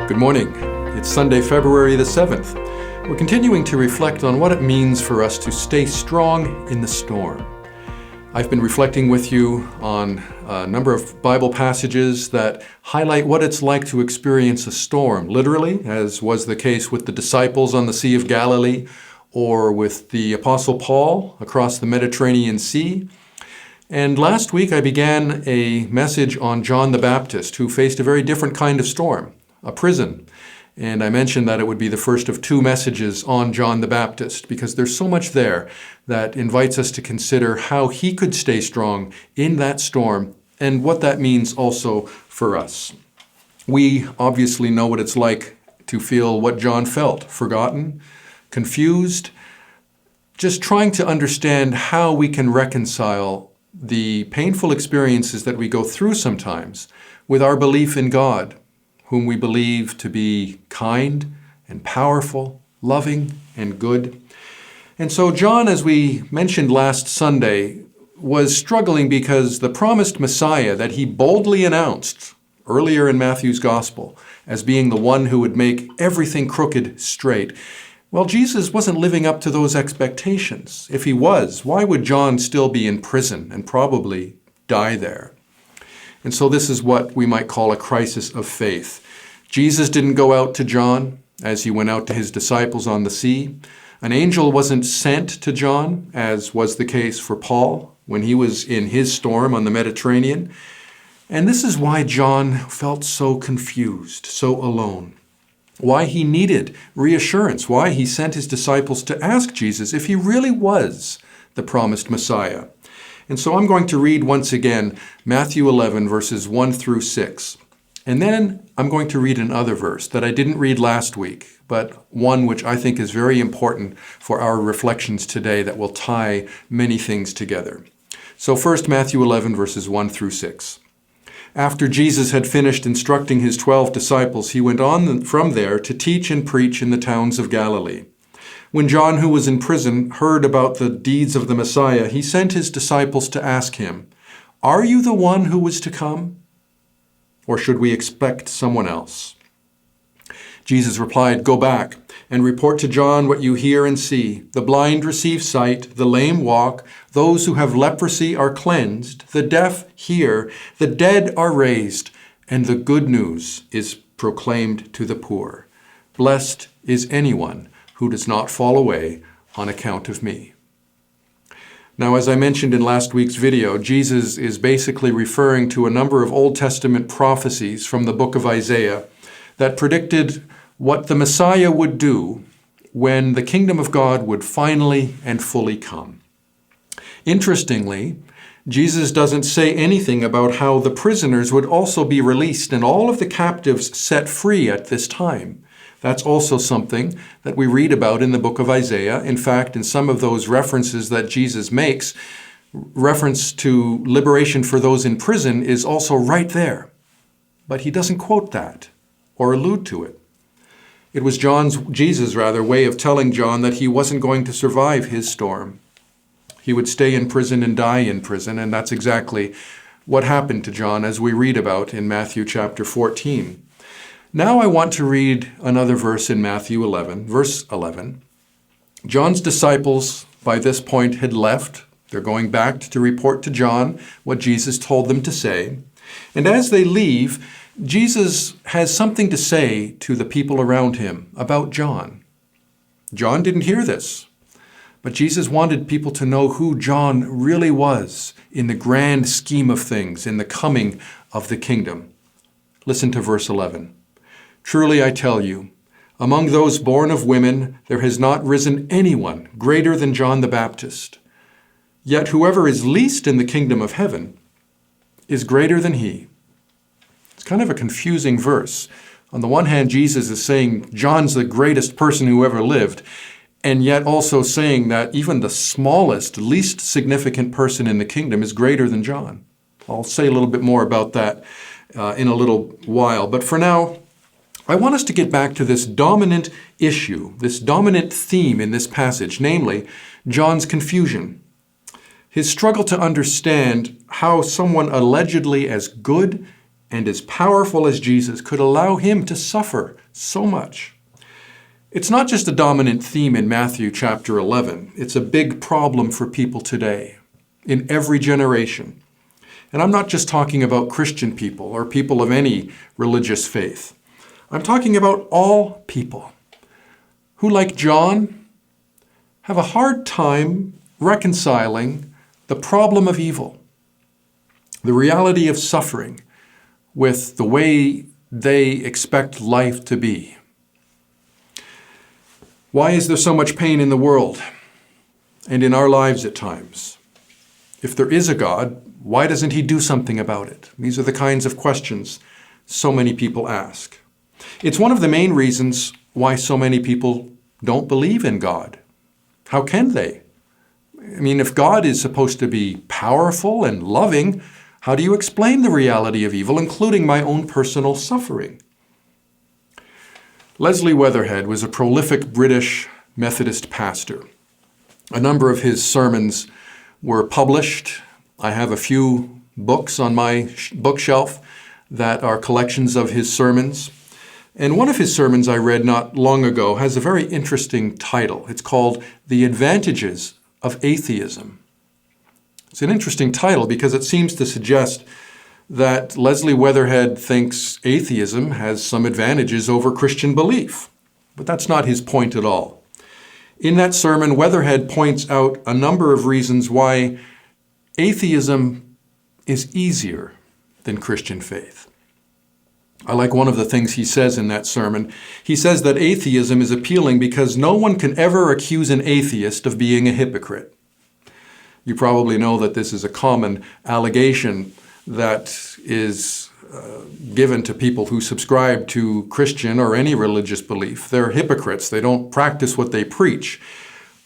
Good morning. It's Sunday, February the 7th. We're continuing to reflect on what it means for us to stay strong in the storm. I've been reflecting with you on a number of Bible passages that highlight what it's like to experience a storm, literally, as was the case with the disciples on the Sea of Galilee, or with the Apostle Paul across the Mediterranean Sea. And last week I began a message on John the Baptist, who faced a very different kind of storm, a prison. And I mentioned that it would be the first of two messages on John the Baptist, because there's so much there that invites us to consider how he could stay strong in that storm and what that means also for us. We obviously know what it's like to feel what John felt, forgotten, confused, just trying to understand how we can reconcile the painful experiences that we go through sometimes with our belief in God, whom we believe to be kind and powerful, loving and good. And so John, as we mentioned last Sunday, was struggling because the promised Messiah that he boldly announced earlier in Matthew's Gospel as being the one who would make everything crooked straight, well, Jesus wasn't living up to those expectations. If he was, why would John still be in prison and probably die there? And so this is what we might call a crisis of faith. Jesus didn't go out to John as he went out to his disciples on the sea. An angel wasn't sent to John, as was the case for Paul when he was in his storm on the Mediterranean. And this is why John felt so confused, so alone. Why he needed reassurance, why he sent his disciples to ask Jesus if he really was the promised Messiah. And so I'm going to read once again Matthew 11, verses 1 through 6. And then I'm going to read another verse that I didn't read last week, but one which I think is very important for our reflections today that will tie many things together. So first, Matthew 11, verses 1 through 6. After Jesus had finished instructing his 12 disciples, he went on from there to teach and preach in the towns of Galilee. When John, who was in prison, heard about the deeds of the Messiah, he sent his disciples to ask him, "Are you the one who was to come? Or should we expect someone else?" Jesus replied, "Go back and report to John what you hear and see. The blind receive sight, the lame walk, those who have leprosy are cleansed, the deaf hear, the dead are raised, and the good news is proclaimed to the poor. Blessed is anyone who does not fall away on account of me." Now, as I mentioned in last week's video, Jesus is basically referring to a number of Old Testament prophecies from the book of Isaiah that predicted what the Messiah would do when the kingdom of God would finally and fully come. Interestingly, Jesus doesn't say anything about how the prisoners would also be released and all of the captives set free at this time. That's also something that we read about in the book of Isaiah. In fact, in some of those references that Jesus makes, reference to liberation for those in prison is also right there. But he doesn't quote that or allude to it. It was Jesus' way of telling John that he wasn't going to survive his storm. He would stay in prison and die in prison, and that's exactly what happened to John, as we read about in Matthew chapter 14. Now I want to read another verse in Matthew 11, verse 11. John's disciples by this point had left. They're going back to report to John what Jesus told them to say. And as they leave, Jesus has something to say to the people around him about John. John didn't hear this, but Jesus wanted people to know who John really was in the grand scheme of things, in the coming of the kingdom. Listen to verse 11. "Truly I tell you, among those born of women, there has not risen anyone greater than John the Baptist. Yet whoever is least in the kingdom of heaven is greater than he." It's kind of a confusing verse. On the one hand, Jesus is saying John's the greatest person who ever lived, and yet also saying that even the smallest, least significant person in the kingdom is greater than John. I'll say a little bit more about that in a little while. But for now, I want us to get back to this dominant issue, this dominant theme in this passage, namely John's confusion. His struggle to understand how someone allegedly as good and as powerful as Jesus could allow him to suffer so much. It's not just a dominant theme in Matthew chapter 11. It's a big problem for people today, in every generation. And I'm not just talking about Christian people or people of any religious faith. I'm talking about all people who, like John, have a hard time reconciling the problem of evil, the reality of suffering, with the way they expect life to be. Why is there so much pain in the world and in our lives at times? If there is a God, why doesn't he do something about it? These are the kinds of questions so many people ask. It's one of the main reasons why so many people don't believe in God. How can they? I mean, if God is supposed to be powerful and loving, how do you explain the reality of evil, including my own personal suffering? Leslie Weatherhead was a prolific British Methodist pastor. A number of his sermons were published. I have a few books on my bookshelf that are collections of his sermons. And one of his sermons I read not long ago has a very interesting title. It's called The Advantages of Atheism. It's an interesting title because it seems to suggest that Leslie Weatherhead thinks atheism has some advantages over Christian belief. But that's not his point at all. In that sermon, Weatherhead points out a number of reasons why atheism is easier than Christian faith. I like one of the things he says in that sermon. He says that atheism is appealing because no one can ever accuse an atheist of being a hypocrite. You probably know that this is a common allegation that is given to people who subscribe to Christian or any religious belief. They're hypocrites. They don't practice what they preach.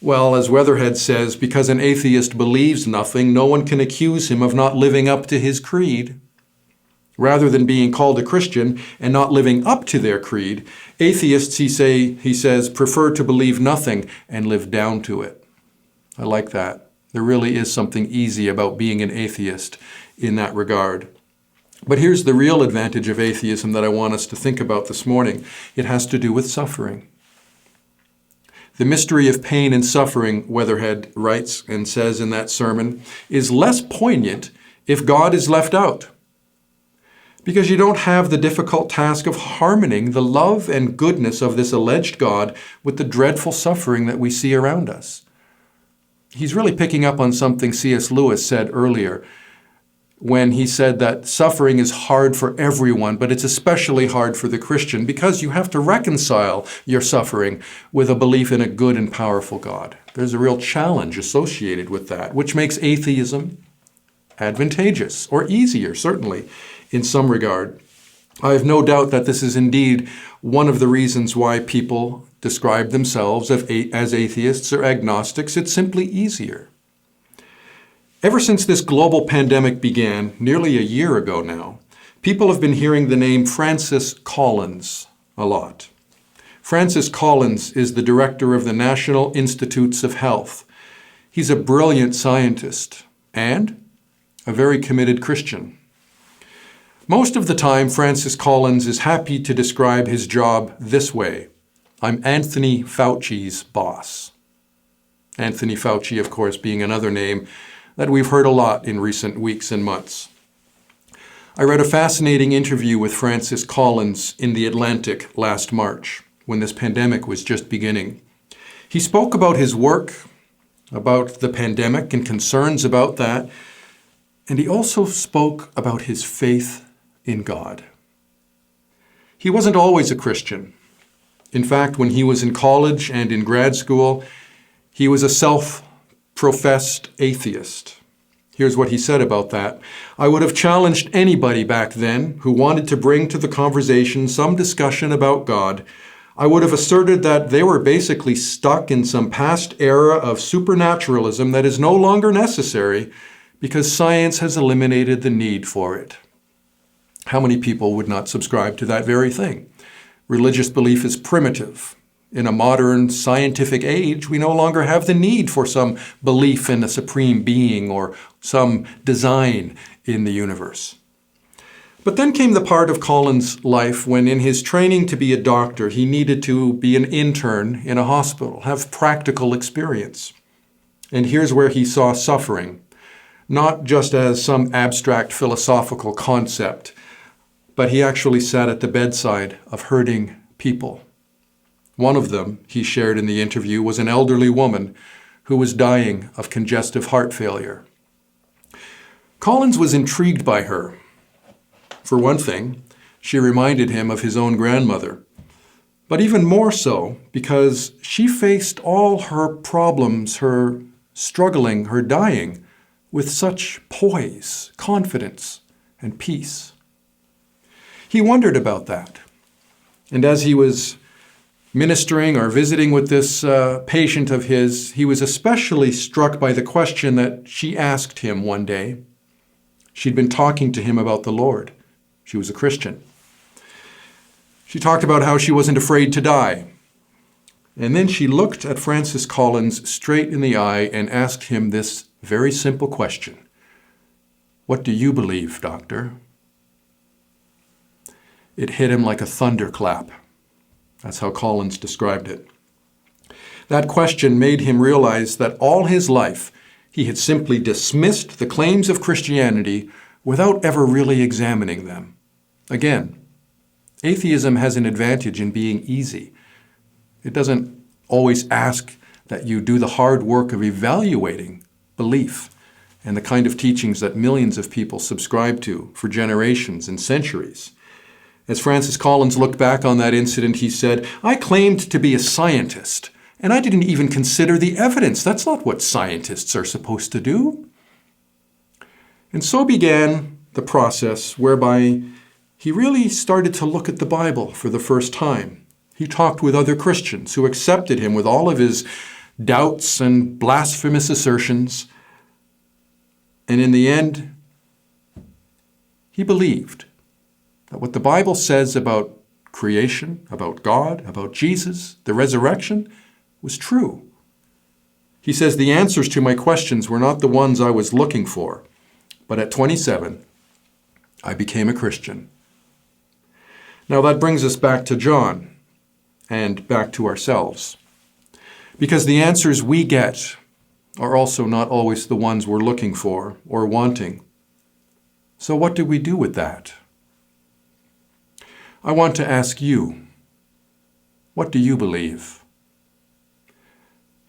Well, as Weatherhead says, because an atheist believes nothing, no one can accuse him of not living up to his creed. Rather than being called a Christian and not living up to their creed, atheists, he says, prefer to believe nothing and live down to it. I like that. There really is something easy about being an atheist in that regard. But here's the real advantage of atheism that I want us to think about this morning. It has to do with suffering. The mystery of pain and suffering, Weatherhead writes and says in that sermon, is less poignant if God is left out. Because you don't have the difficult task of harmoning the love and goodness of this alleged God with the dreadful suffering that we see around us. He's really picking up on something C.S. Lewis said earlier when he said that suffering is hard for everyone, but it's especially hard for the Christian because you have to reconcile your suffering with a belief in a good and powerful God. There's a real challenge associated with that, which makes atheism advantageous, or easier, certainly, in some regard. I have no doubt that this is indeed one of the reasons why people describe themselves as atheists or agnostics. It's simply easier. Ever since this global pandemic began, nearly a year ago now, people have been hearing the name Francis Collins a lot. Francis Collins is the director of the National Institutes of Health. He's a brilliant scientist and a very committed Christian. Most of the time, Francis Collins is happy to describe his job this way: I'm Anthony Fauci's boss. Anthony Fauci, of course, being another name that we've heard a lot in recent weeks and months. I read a fascinating interview with Francis Collins in The Atlantic last March, when this pandemic was just beginning. He spoke about his work, about the pandemic and concerns about that, and he also spoke about his faith in God. He wasn't always a Christian. In fact, when he was in college and in grad school, he was a self-professed atheist. Here's what he said about that. I would have challenged anybody back then who wanted to bring to the conversation some discussion about God. I would have asserted that they were basically stuck in some past era of supernaturalism that is no longer necessary because science has eliminated the need for it. How many people would not subscribe to that very thing? Religious belief is primitive. In a modern scientific age, we no longer have the need for some belief in a supreme being or some design in the universe. But then came the part of Collins' life when in his training to be a doctor, he needed to be an intern in a hospital, have practical experience. And here's where he saw suffering, not just as some abstract philosophical concept, but he actually sat at the bedside of hurting people. One of them, he shared in the interview, was an elderly woman who was dying of congestive heart failure. Collins was intrigued by her. For one thing, she reminded him of his own grandmother, but even more so because she faced all her problems, her struggling, her dying, with such poise, confidence, and peace. He wondered about that. And as he was ministering or visiting with this patient of his, he was especially struck by the question that she asked him one day. She'd been talking to him about the Lord. She was a Christian. She talked about how she wasn't afraid to die. And then she looked at Francis Collins straight in the eye and asked him this very simple question. "What do you believe, doctor?" It hit him like a thunderclap. That's how Collins described it. That question made him realize that all his life he had simply dismissed the claims of Christianity without ever really examining them. Again, atheism has an advantage in being easy. It doesn't always ask that you do the hard work of evaluating belief and the kind of teachings that millions of people subscribe to for generations and centuries. As Francis Collins looked back on that incident, he said, "I claimed to be a scientist, and I didn't even consider the evidence. That's not what scientists are supposed to do." And so began the process whereby he really started to look at the Bible for the first time. He talked with other Christians who accepted him with all of his doubts and blasphemous assertions. And in the end, he believed that what the Bible says about creation, about God, about Jesus, the resurrection, was true. He says, "The answers to my questions were not the ones I was looking for, but at 27, I became a Christian." Now that brings us back to John and back to ourselves, because the answers we get are also not always the ones we're looking for or wanting. So what do we do with that? I want to ask you, what do you believe?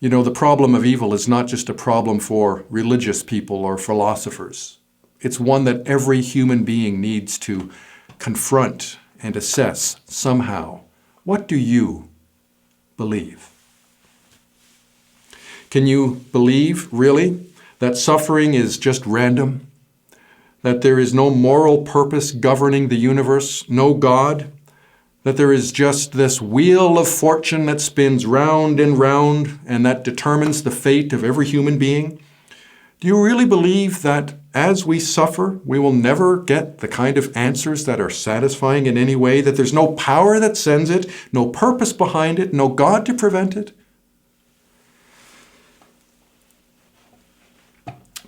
You know, the problem of evil is not just a problem for religious people or philosophers. It's one that every human being needs to confront and assess somehow. What do you believe? Can you believe, really, that suffering is just random? That there is no moral purpose governing the universe, no God? That there is just this wheel of fortune that spins round and round and that determines the fate of every human being? Do you really believe that as we suffer, we will never get the kind of answers that are satisfying in any way, that there's no power that sends it, no purpose behind it, no God to prevent it?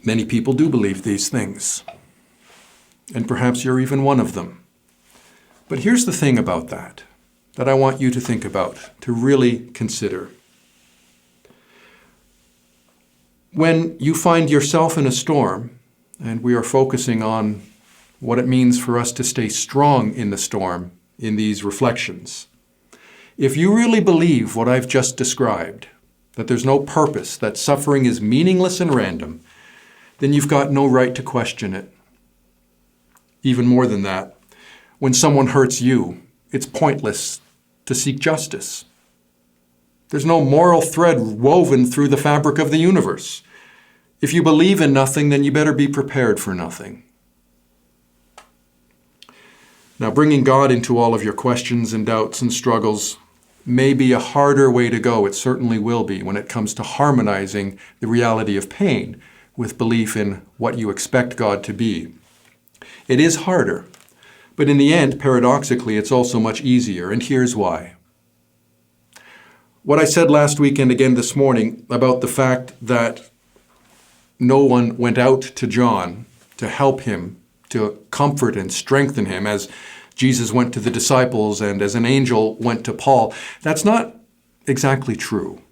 Many people do believe these things, and perhaps you're even one of them. But here's the thing about that I want you to think about, to really consider. When you find yourself in a storm, and we are focusing on what it means for us to stay strong in the storm in these reflections, if you really believe what I've just described, that there's no purpose, that suffering is meaningless and random, then you've got no right to question it. Even more than that, when someone hurts you, it's pointless to seek justice. There's no moral thread woven through the fabric of the universe. If you believe in nothing, then you better be prepared for nothing. Now, bringing God into all of your questions and doubts and struggles may be a harder way to go. It certainly will be when it comes to harmonizing the reality of pain with belief in what you expect God to be. It is harder, but in the end, paradoxically, it's also much easier, and here's why. What I said last week and again this morning about the fact that no one went out to John to help him to comfort and strengthen him as Jesus went to the disciples and as an angel went to Paul. That's not exactly true.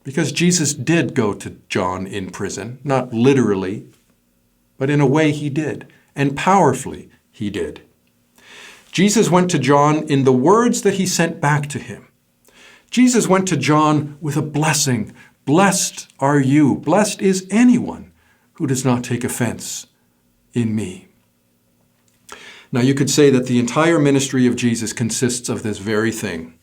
Because Jesus did go to John in prison, not literally, but in a way he did, and powerfully he did. Jesus went to John in the words that he sent back to him. Jesus went to John with a blessing. Blessed are you, blessed is anyone who does not take offense in me. Now you could say that the entire ministry of Jesus consists of this very thing,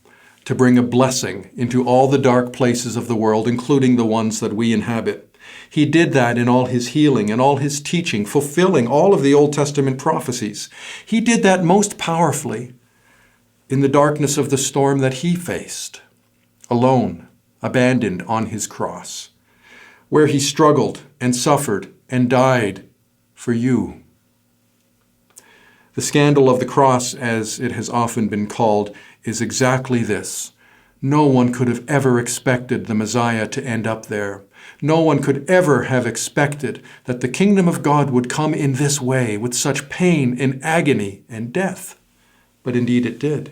to bring a blessing into all the dark places of the world, including the ones that we inhabit. He did that in all his healing and all his teaching, fulfilling all of the Old Testament prophecies. He did that most powerfully in the darkness of the storm that he faced, alone, abandoned on his cross, where he struggled and suffered and died for you. The scandal of the cross, as it has often been called, is exactly this. No one could have ever expected the Messiah to end up there. No one could ever have expected that the kingdom of God would come in this way, with such pain and agony and death. But indeed it did.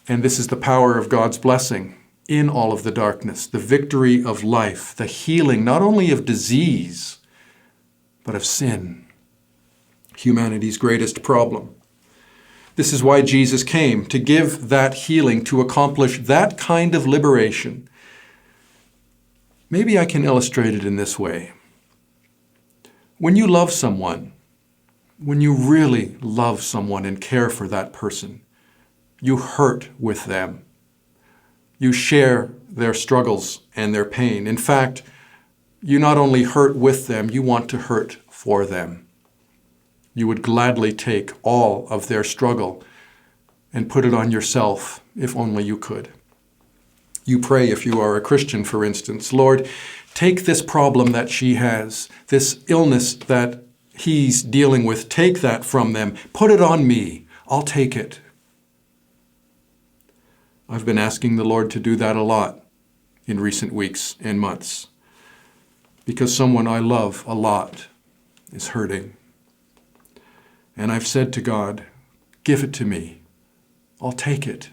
And this is the power of God's blessing in all of the darkness, the victory of life, the healing not only of disease, but of sin, humanity's greatest problem. This is why Jesus came, to give that healing, to accomplish that kind of liberation. Maybe I can illustrate it in this way. When you love someone, when you really love someone and care for that person, you hurt with them. You share their struggles and their pain. In fact, you not only hurt with them, you want to hurt for them. You would gladly take all of their struggle and put it on yourself, if only you could. You pray, if you are a Christian, for instance, Lord, take this problem that she has, this illness that he's dealing with, take that from them, put it on me, I'll take it. I've been asking the Lord to do that a lot in recent weeks and months, because someone I love a lot is hurting. And I've said to God, give it to me. I'll take it.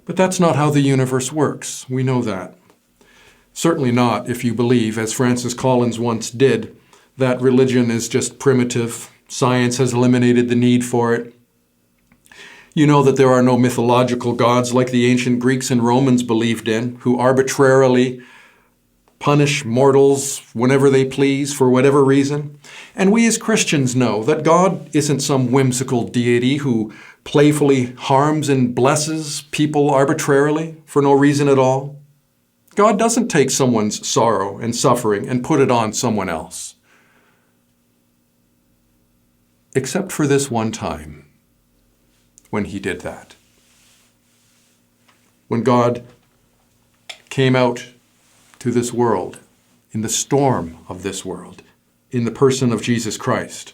But that's not how the universe works. We know that. Certainly not if you believe, as Francis Collins once did, that religion is just primitive. Science has eliminated the need for it. You know that there are no mythological gods like the ancient Greeks and Romans believed in, who arbitrarily punish mortals whenever they please for whatever reason. And we as Christians know that God isn't some whimsical deity who playfully harms and blesses people arbitrarily for no reason at all. God doesn't take someone's sorrow and suffering and put it on someone else. Except for this one time when he did that. When God came out to this world, in the storm of this world, in the person of Jesus Christ,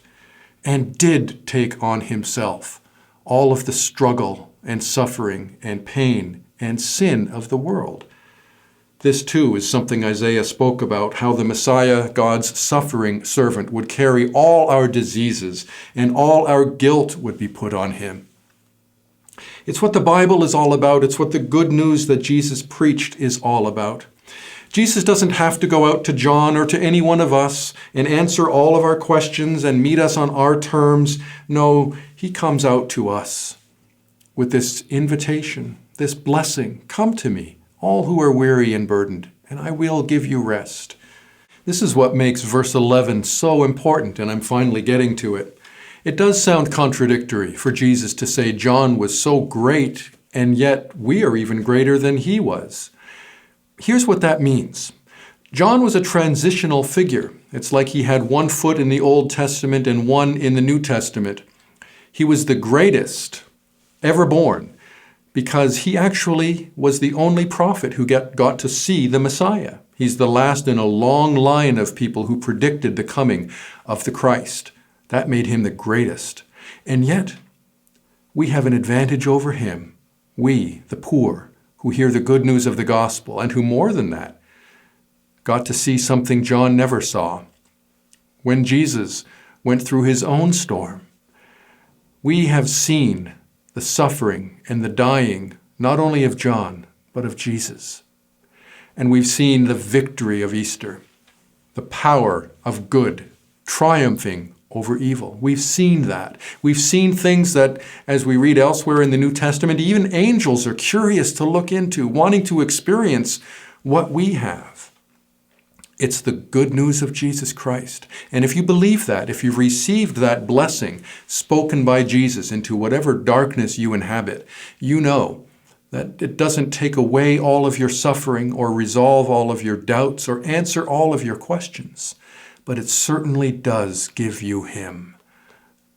and did take on himself all of the struggle and suffering and pain and sin of the world. This too is something Isaiah spoke about, how the Messiah, God's suffering servant, would carry all our diseases and all our guilt would be put on him. It's what the Bible is all about. It's what the good news that Jesus preached is all about. Jesus doesn't have to go out to John or to any one of us and answer all of our questions and meet us on our terms. No, he comes out to us with this invitation, this blessing. Come to me, all who are weary and burdened, and I will give you rest. This is what makes verse 11 so important, and I'm finally getting to it. It does sound contradictory for Jesus to say John was so great, and yet we are even greater than he was. Here's what that means. John was a transitional figure. It's like he had one foot in the Old Testament and one in the New Testament. He was the greatest ever born because he actually was the only prophet who got to see the Messiah. He's the last in a long line of people who predicted the coming of the Christ. That made him the greatest. And yet, we have an advantage over him. We, the poor, who hear the good news of the gospel, and who more than that, got to see something John never saw. when Jesus went through his own storm. We have seen the suffering and the dying, not only of John, but of Jesus. And we've seen the victory of Easter, the power of good triumphing over evil. We've seen that. We've seen things that, as we read elsewhere in the New Testament, even angels are curious to look into, wanting to experience what we have. It's the good news of Jesus Christ. And if you believe that, if you've received that blessing spoken by Jesus into whatever darkness you inhabit, you know that it doesn't take away all of your suffering or resolve all of your doubts or answer all of your questions, but it certainly does give you Him.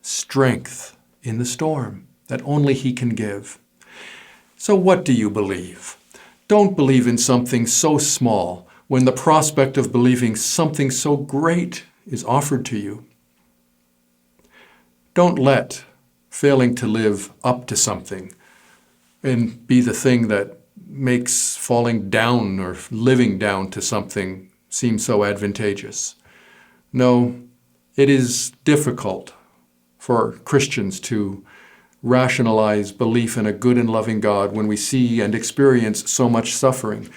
Strength in the storm that only He can give. So what do you believe? Don't believe in something so small when the prospect of believing something so great is offered to you. Don't let failing to live up to something and be the thing that makes falling down or living down to something seem so advantageous. No, it is difficult for Christians to rationalize belief in a good and loving God when we see and experience so much suffering.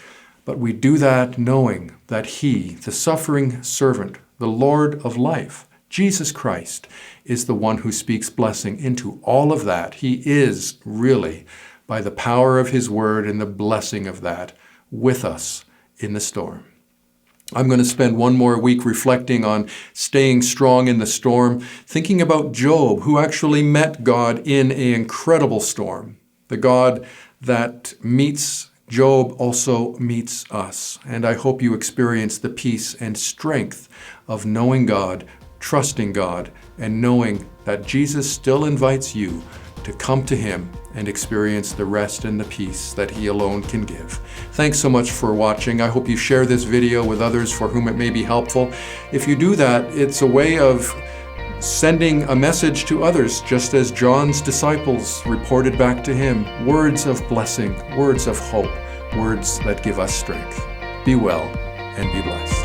But we do that knowing that He, the suffering servant, the Lord of life, Jesus Christ, is the one who speaks blessing into all of that. He is really, by the power of His word and the blessing of that, with us in the storm. I'm going to spend one more week reflecting on staying strong in the storm, thinking about Job, who actually met God in an incredible storm. The God that meets Job also meets us. And I hope you experience the peace and strength of knowing God, trusting God, and knowing that Jesus still invites you to come to Him and experience the rest and the peace that He alone can give. Thanks so much for watching. I hope you share this video with others for whom it may be helpful. If you do that, it's a way of sending a message to others, just as John's disciples reported back to him, words of blessing, words of hope, words that give us strength. Be well and be blessed.